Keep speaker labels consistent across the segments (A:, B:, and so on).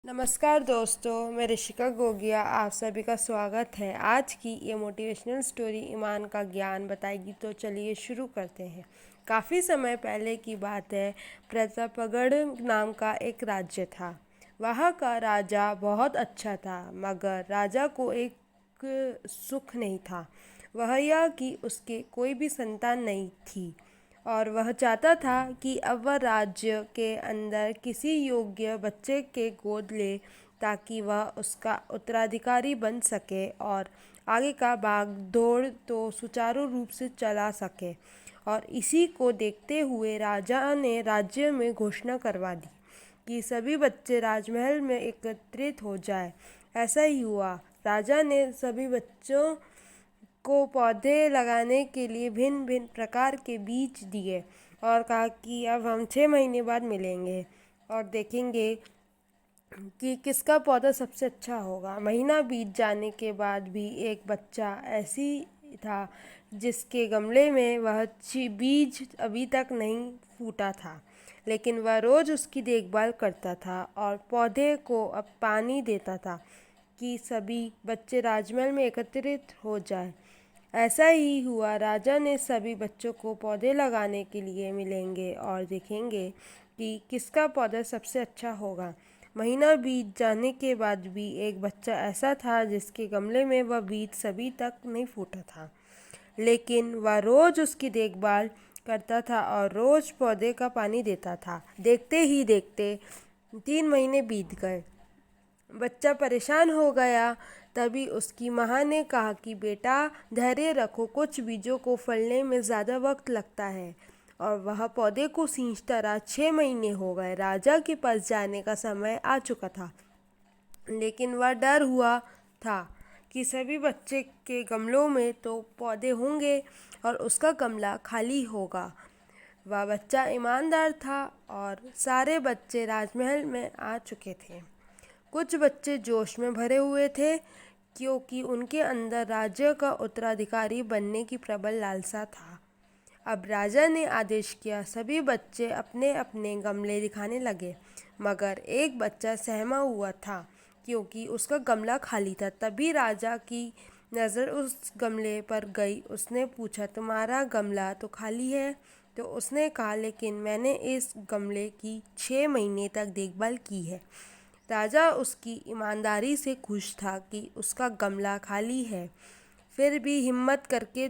A: नमस्कार दोस्तों, मैं ऋषिका गोगिया आप सभी का स्वागत है। आज की ये मोटिवेशनल स्टोरी ईमान का ज्ञान बताएगी, तो चलिए शुरू करते हैं। काफ़ी समय पहले की बात है। प्रतापगढ़ नाम का एक राज्य था। वहाँ का राजा बहुत अच्छा था, मगर राजा को एक सुख नहीं था। वह यह कि उसके कोई भी संतान नहीं थी और वह चाहता था कि अब वह राज्य के अंदर किसी योग्य बच्चे के गोद ले, ताकि वह उसका उत्तराधिकारी बन सके और आगे का भाग दौड़ तो सुचारू रूप से चला सके। और इसी को देखते हुए राजा ने राज्य में घोषणा करवा दी कि सभी बच्चे राजमहल में एकत्रित हो जाए। ऐसा ही हुआ। राजा ने सभी बच्चों को पौधे लगाने के लिए भिन्न भिन्न प्रकार के बीज दिए और कहा कि अब हम 6 महीने बाद मिलेंगे और देखेंगे कि किसका पौधा सबसे अच्छा होगा। महीना बीत जाने के बाद भी एक बच्चा ऐसी था जिसके गमले में वह बीज अभी तक नहीं फूटा था, लेकिन वह रोज़ उसकी देखभाल करता था और पौधे को अब पानी देता था कि सभी बच्चे राजमहल में एकत्रित हो जाए। ऐसा ही हुआ। राजा ने सभी बच्चों को पौधे लगाने के लिए मिलेंगे और देखेंगे कि किसका पौधा सबसे अच्छा होगा। महीना बीत जाने के बाद भी एक बच्चा ऐसा था जिसके गमले में वह बीज सभी तक नहीं फूटा था, लेकिन वह रोज़ उसकी देखभाल करता था और रोज़ पौधे का पानी देता था। देखते ही देखते 3 महीने बीत गए। बच्चा परेशान हो गया। तभी उसकी माँ ने कहा कि बेटा, धैर्य रखो, कुछ बीजों को फलने में ज़्यादा वक्त लगता है। और वह पौधे को सींचता रहा। 6 महीने हो गए। राजा के पास जाने का समय आ चुका था, लेकिन वह डर हुआ था कि सभी बच्चे के गमलों में तो पौधे होंगे और उसका गमला खाली होगा। वह बच्चा ईमानदार था और सारे बच्चे राजमहल में आ चुके थे। कुछ बच्चे जोश में भरे हुए थे, क्योंकि उनके अंदर राज्य का उत्तराधिकारी बनने की प्रबल लालसा था। अब राजा ने आदेश किया, सभी बच्चे अपने अपने गमले दिखाने लगे, मगर एक बच्चा सहमा हुआ था क्योंकि उसका गमला खाली था। तभी राजा की नज़र उस गमले पर गई। उसने पूछा, तुम्हारा गमला तो खाली है? तो उसने कहा, लेकिन मैंने इस गमले की 6 महीने तक देखभाल की है। राजा उसकी ईमानदारी से खुश था कि उसका गमला खाली है, फिर भी हिम्मत करके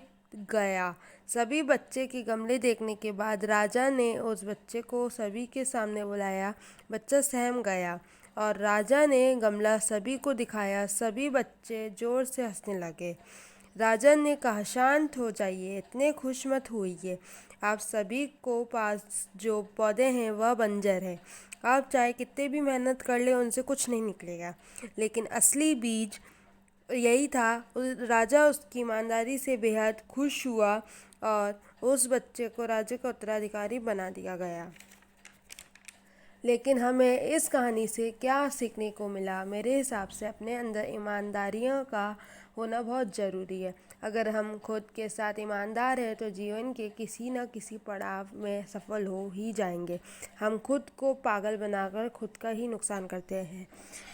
A: गया। सभी बच्चे के गमले देखने के बाद राजा ने उस बच्चे को सभी के सामने बुलाया। बच्चा सहम गया और राजा ने गमला सभी को दिखाया। सभी बच्चे ज़ोर से हंसने लगे। राजा ने कहा, शांत हो जाइए, इतने खुश मत होइए। आप सभी को पास जो पौधे हैं वह बंजर है। आप चाहे कितने भी मेहनत कर ले, उनसे कुछ नहीं निकलेगा। लेकिन असली बीज यही था। राजा उसकी ईमानदारी से बेहद खुश हुआ और उस बच्चे को राज्य का उत्तराधिकारी बना दिया गया। लेकिन हमें इस कहानी से क्या सीखने को मिला? मेरे हिसाब से अपने अंदर ईमानदारियों का होना बहुत ज़रूरी है। अगर हम खुद के साथ ईमानदार हैं तो जीवन के किसी न किसी पड़ाव में सफल हो ही जाएंगे। हम खुद को पागल बनाकर खुद का ही नुकसान करते हैं।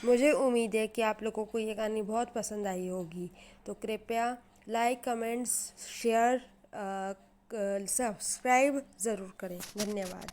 A: मुझे उम्मीद है कि आप लोगों को ये कहानी बहुत पसंद आई होगी, तो कृपया लाइक, कमेंट्स, शेयर, सब्सक्राइब ज़रूर करें। धन्यवाद।